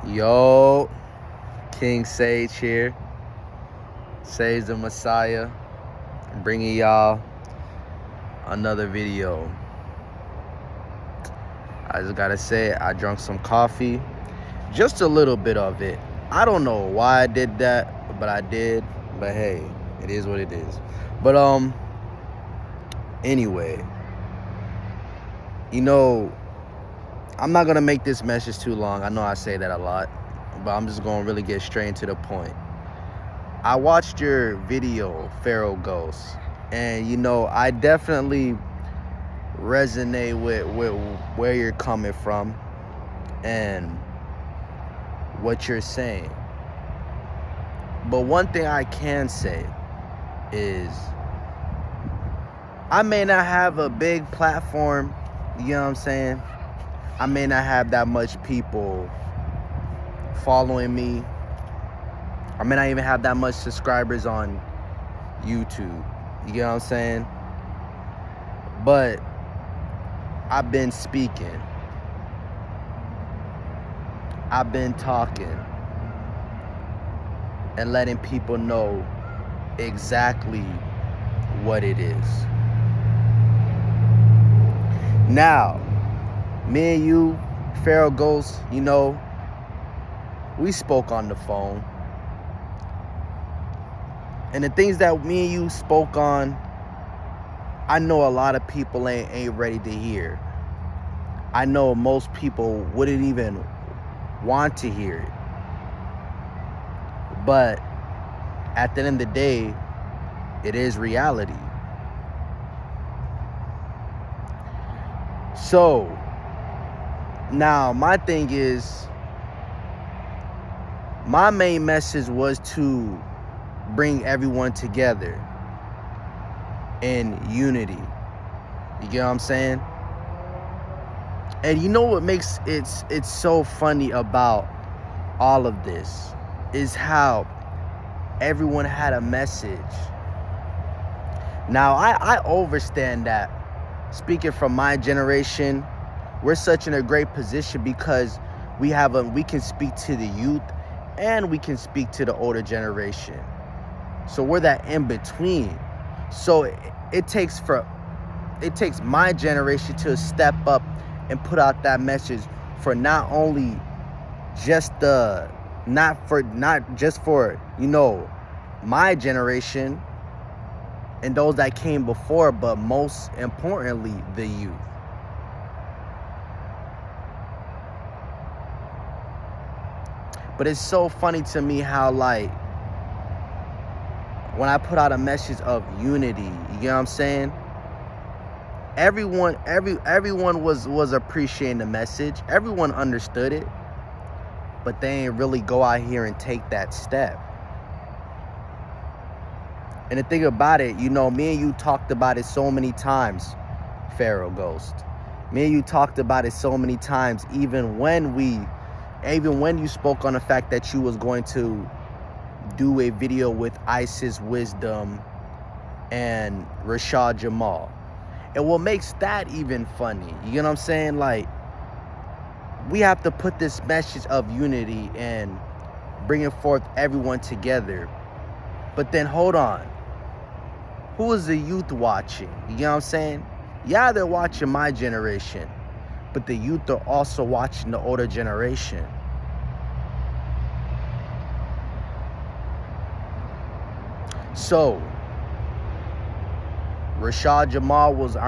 Yo, King Sage here. Sage the Messiah. Bringing y'all another video. I just gotta say, I drank some coffee. Just a little bit of it. I don't know why I did that, but I did. But hey, it is what it is. But anyway, I'm not gonna make this message too long. I know I say that a lot, but I'm just gonna really get straight into the point. I watched your video, Pharaoh Ghost, and I definitely resonate with where you're coming from and what you're saying. But one thing I can say is I may not have a big platform, you know what I'm saying? I may not have that much people following me. I may not even have that much subscribers on YouTube. You get what I'm saying? But I've been speaking. I've been talking and letting people know exactly what it is. Now, me and you, Pharaoh Ghost, we spoke on the phone. And the things that me and you spoke on, I know a lot of people ain't ready to hear. I know most people wouldn't even want to hear it. But at the end of the day, it is reality. So, now my thing is, my main message was to bring everyone together in unity. You get what I'm saying? And you know what makes it's so funny about all of this is how everyone had a message. Now I understand that, speaking from my generation, we're such in a great position because we can speak to the youth and we can speak to the older generation. So we're that in between. So it takes my generation to step up and put out that message for not only just not just for my generation and those that came before, but most importantly the youth. But it's so funny to me how, like, when I put out a message of unity, you know what I'm saying? Everyone was appreciating the message. Everyone understood it. But they ain't really go out here and take that step. And the thing about it, me and you talked about it so many times, Pharaoh Ghost. Me and you talked about it so many times, even when you spoke on the fact that you was going to do a video with Isis Wisdom and Rashad Jamal. And what makes that even funny, you know what I'm saying? Like, we have to put this message of unity and bringing forth everyone together. But then hold on. Who is the youth watching? You know what I'm saying? Yeah, they're watching my generation, but the youth are also watching the older generation. So, I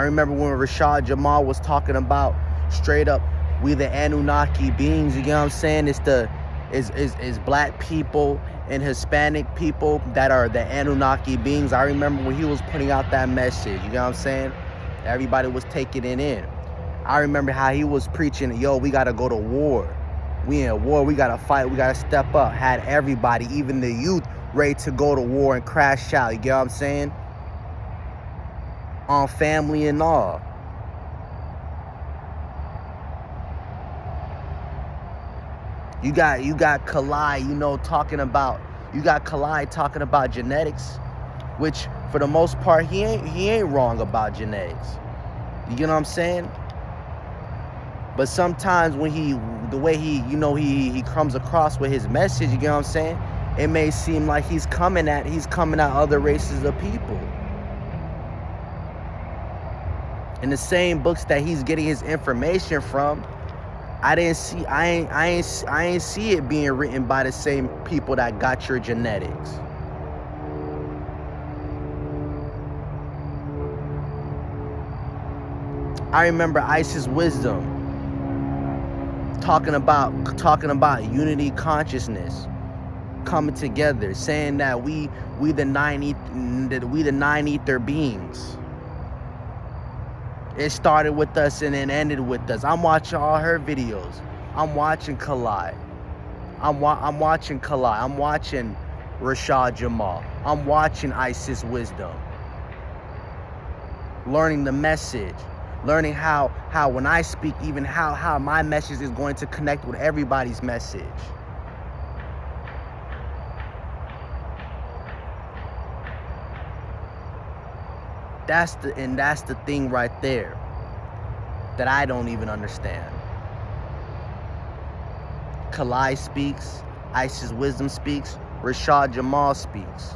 remember when Rashad Jamal was talking about straight up, we the Anunnaki beings, you know what I'm saying? It's black people and Hispanic people that are the Anunnaki beings. I remember when he was putting out that message, you know what I'm saying? Everybody was taking it in. I remember how he was preaching, we gotta go to war. We in war, we gotta fight, we gotta step up. Had everybody, even the youth, ready to go to war and crash out, you get what I'm saying? On family and all. You got Kalai, talking about genetics, which for the most part he ain't wrong about genetics. You get what I'm saying? But sometimes when the way he comes across with his message, you get what I'm saying? It may seem like he's coming at other races of people. In the same books that he's getting his information from, I ain't see it being written by the same people that got your genetics. I remember Isis Wisdom talking about unity consciousness, coming together, saying that we the nine ether beings. It started with us and then ended with us. I'm watching all her videos. I'm watching Kalai. I'm watching Kalai. I'm watching Rashad Jamal. I'm watching Isis Wisdom. Learning the message. Learning how when I speak, even how my message is going to connect with everybody's message. That's the thing right there that I don't even understand. Kalai speaks, Isis Wisdom speaks, Rashad Jamal speaks.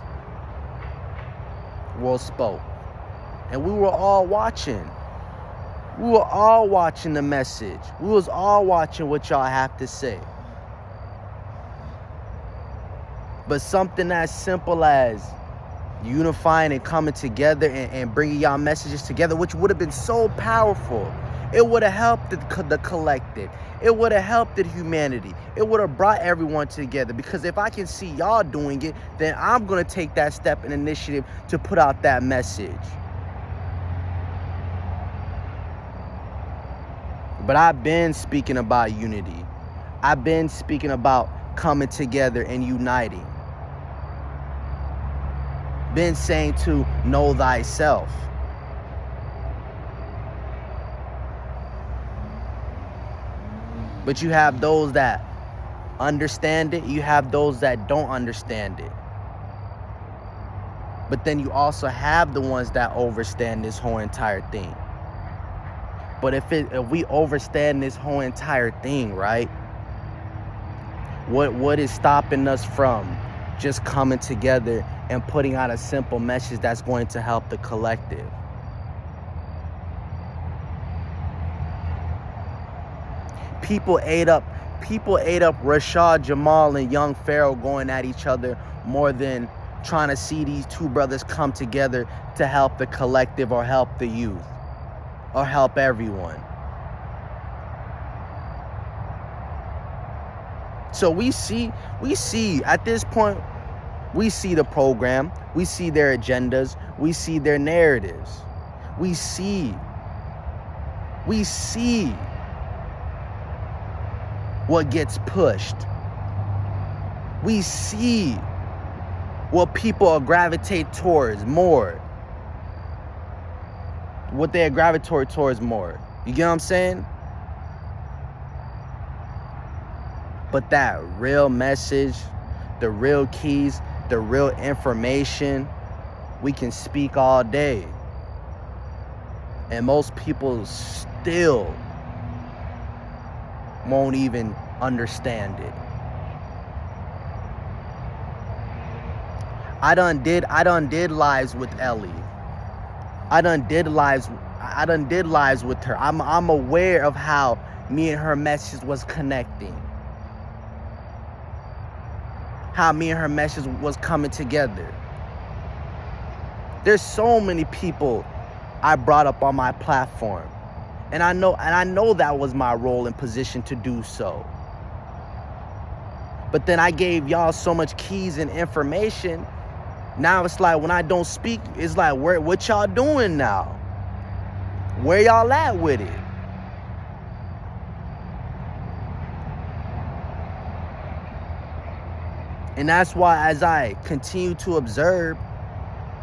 World spoke. And we were all watching. We were all watching the message. We was all watching what y'all have to say. But something as simple as unifying and coming together and bringing y'all messages together, which would have been so powerful. It would have helped the collective. It would have helped the humanity. It would have brought everyone together. Because if I can see y'all doing it, then I'm going to take that step and initiative to put out that message. But I've been speaking about unity. I've been speaking about coming together and uniting. Been saying to know thyself. But you have those that understand it. You have those that don't understand it. But then you also have the ones that overstand this whole entire thing. But if we overstand this whole entire thing, right? What is stopping us from just coming together and putting out a simple message that's going to help the collective? People ate up Rashad Jamal and Young Pharaoh going at each other more than trying to see these two brothers come together to help the collective or help the youth or help everyone. So we see at this point, we see the program, we see their agendas, we see their narratives. We see what gets pushed. We see what people gravitate towards more. What they gravitate towards more. You get what I'm saying? But that real message, the real keys, the real information, we can speak all day. And most people still won't even understand it. I done did lives with Ellie. I done did lives with her. I'm aware of how me and her message was connecting. How me and her message was coming together. There's so many people I brought up on my platform. And I know that was my role and position to do so. But then I gave y'all so much keys and information. Now it's like when I don't speak, it's like, what y'all doing now? Where y'all at with it? And that's why as I continue to observe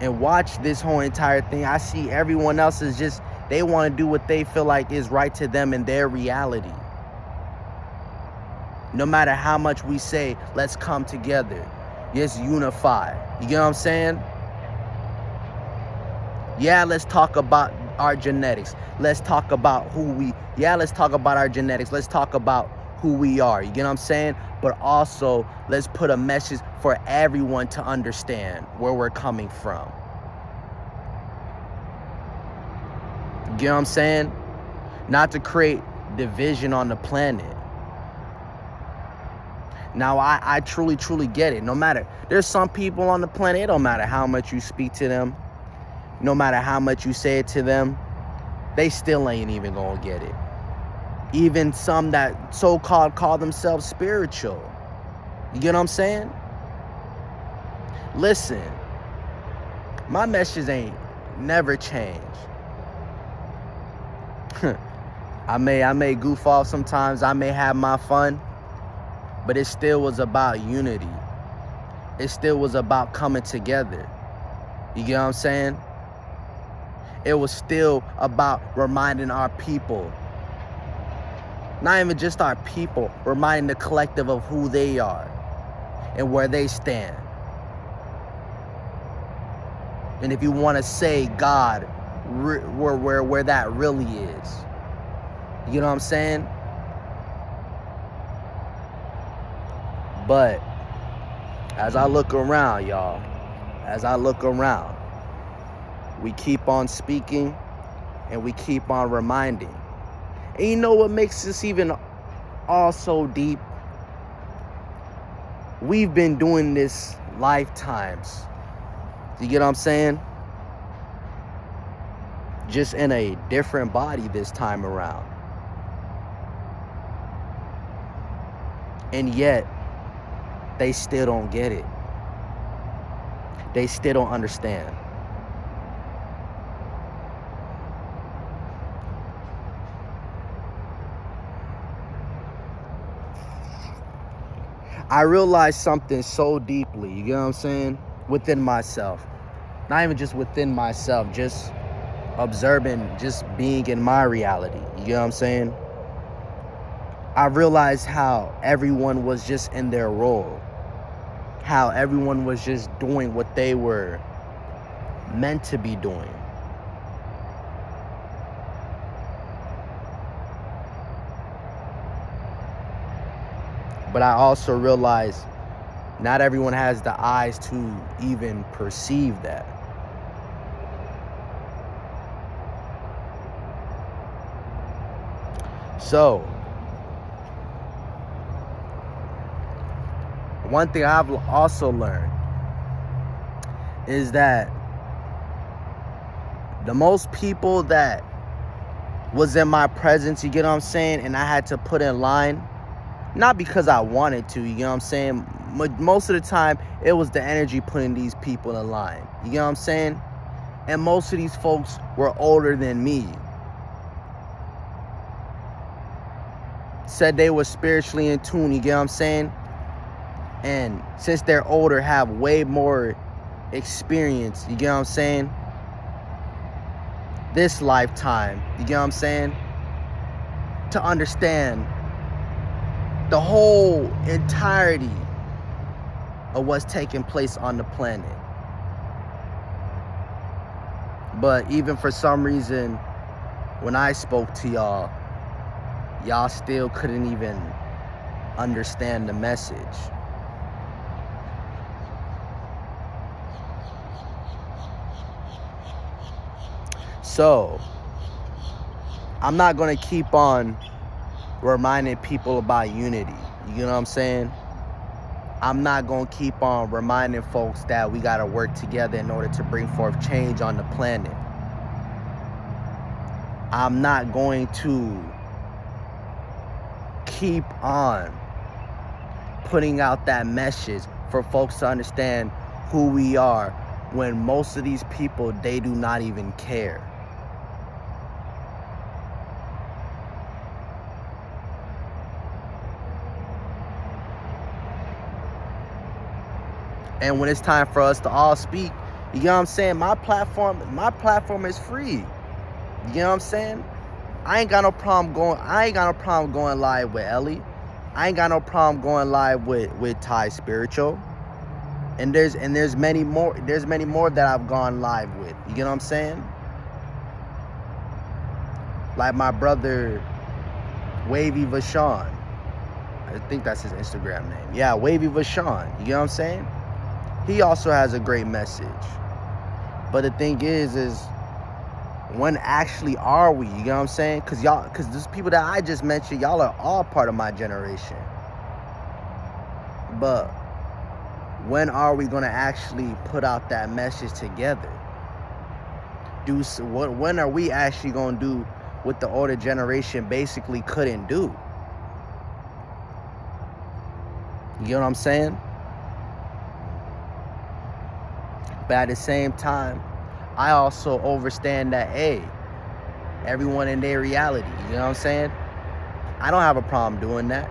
and watch this whole entire thing, I see everyone else is just, they want to do what they feel like is right to them in their reality. No matter how much we say, let's come together. Let's unify. You get what I'm saying? Yeah, let's talk about our genetics. Let's talk about let's talk about our genetics. Let's talk about who we are. You get what I'm saying? But also, let's put a message for everyone to understand where we're coming from. You get what I'm saying? Not to create division on the planet. Now, I truly, truly get it. No matter, there's some people on the planet, it don't matter how much you speak to them, no matter how much you say it to them, they still ain't even gonna get it. Even some that so-called call themselves spiritual. You get what I'm saying? Listen, my message ain't never changed. I may goof off sometimes, I may have my fun, but it still was about unity. It still was about coming together. You get what I'm saying? It was still about reminding our people, not even just our people, reminding the collective of who they are and where they stand. And if you want to say God, where that really is. You know what I'm saying? But as I look around, y'all, as I look around, we keep on speaking and we keep on reminding. And you know what makes this even all so deep? We've been doing this lifetimes. You get what I'm saying? Just in a different body this time around. And yet, they still don't get it. They still don't understand. I realized something so deeply, you get what I'm saying? Within myself. Not even just within myself, just observing, just being in my reality. You get what I'm saying? I realized how everyone was just in their role. How everyone was just doing what they were meant to be doing. But I also realized not everyone has the eyes to even perceive that. So, one thing I've also learned is that the most people that was in my presence, you get what I'm saying, and I had to put in line, not because I wanted to, you get what I'm saying, most of the time, it was the energy putting these people in line, you get what I'm saying, and most of these folks were older than me. Said they were spiritually in tune, you get what I'm saying, and since they're older, have way more experience, you get what I'm saying, this lifetime, you get what I'm saying, to understand the whole entirety of what's taking place on the planet. But even for some reason, when I spoke to y'all, y'all still couldn't even understand the message. So, I'm not going to keep on reminding people about unity. You know what I'm saying? I'm not going to keep on reminding folks that we got to work together in order to bring forth change on the planet. I'm not going to keep on putting out that message for folks to understand who we are when most of these people, they do not even care. And when it's time for us to all speak, you know what I'm saying? My platform is free. You know what I'm saying? I ain't got no problem going live with Ellie. I ain't got no problem going live with Ty Spiritual. And there's many more that I've gone live with. You get what I'm saying? Like my brother Wavy Vashon. I think that's his Instagram name. Yeah, Wavy Vashon. You know what I'm saying? He also has a great message. But the thing is when actually are we? You know what I'm saying? Because these people that I just mentioned, y'all are all part of my generation. But when are we gonna actually put out that message together? When are we actually gonna do what the older generation basically couldn't do? You know what I'm saying? But at the same time, I also understand that, hey, everyone in their reality, you know what I'm saying? I don't have a problem doing that.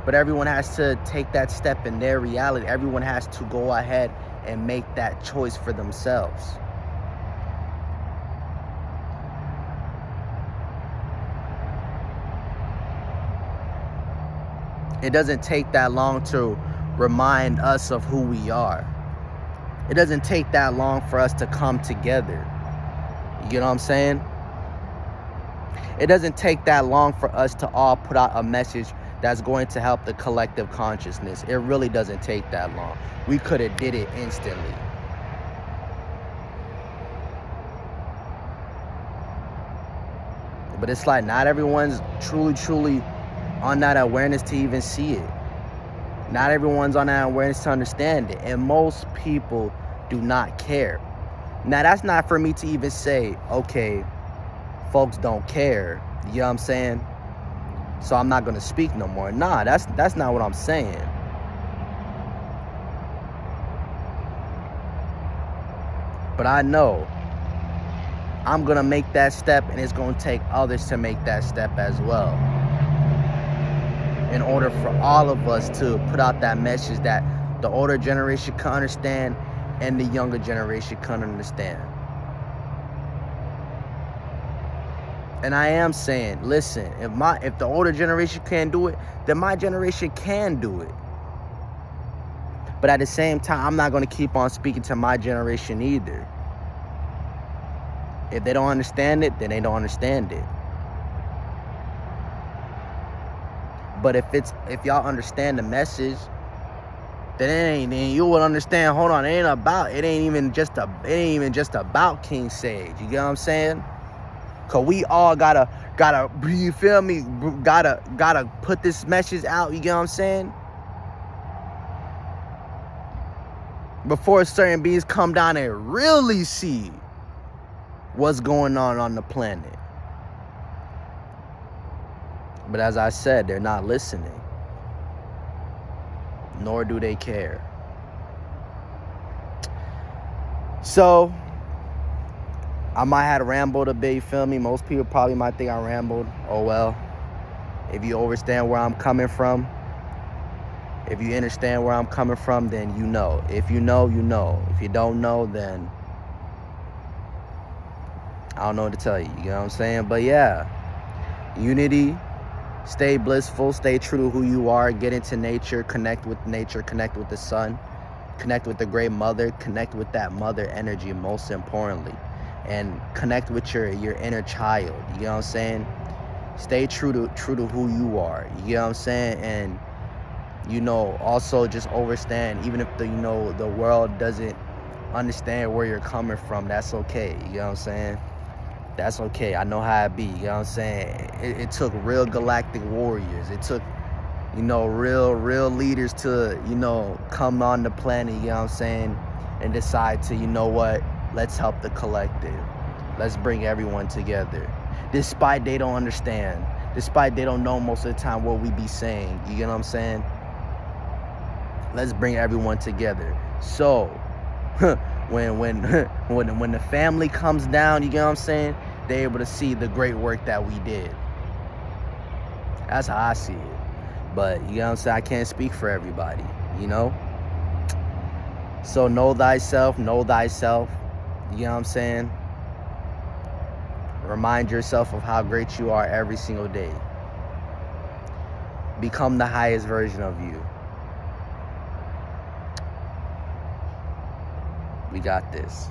But everyone has to take that step in their reality. Everyone has to go ahead and make that choice for themselves. It doesn't take that long to remind us of who we are. It doesn't take that long for us to come together. You know what I'm saying? It doesn't take that long for us to all put out a message that's going to help the collective consciousness. It really doesn't take that long. We could have did it instantly. But it's like not everyone's truly on that awareness to even see it. Not everyone's on that awareness to understand it. And most people do not care. Now, that's not for me to even say, okay, folks don't care. You know what I'm saying? So I'm not going to speak no more. Nah, that's not what I'm saying. But I know I'm going to make that step, and it's going to take others to make that step as well. In order for all of us to put out that message that the older generation can understand and the younger generation can understand. And I am saying, listen, if the older generation can't do it, then my generation can do it. But at the same time, I'm not going to keep on speaking to my generation either. If they don't understand it, then they don't understand it. But if y'all understand the message, then you will understand. Hold on, it ain't even just about King Sage. You get what I'm saying? Cause we all gotta, you feel me? Gotta put this message out. You get what I'm saying? Before certain beings come down and really see what's going on the planet. But as I said, they're not listening. Nor do they care. So, I might have rambled a bit, you feel me? Most people probably might think I rambled. Oh well. If you understand where I'm coming from, if you understand where I'm coming from, then you know. If you know, you know. If you don't know, then I don't know what to tell you. You know what I'm saying? But yeah, unity. Stay blissful, stay true to who you are, get into nature, connect with the sun, connect with the great mother, connect with that mother energy most importantly, and connect with your inner child. You know what I'm saying? Stay true to who you are. You know what I'm saying? And also just understand, even if the world doesn't understand where you're coming from, that's okay. You know what I'm saying? That's okay. I know how it be. You know what I'm saying? It took real galactic warriors. It took, real leaders to, come on the planet, you know what I'm saying, and decide to, let's help the collective. Let's bring everyone together. Despite they don't understand. Despite they don't know most of the time what we be saying. You know what I'm saying? Let's bring everyone together. So, when the family comes down, you get what I'm saying? They're able to see the great work that we did. That's how I see it. But you know what I'm saying? I can't speak for everybody, So know thyself. You know what I'm saying? Remind yourself of how great you are every single day. Become the highest version of you. We got this.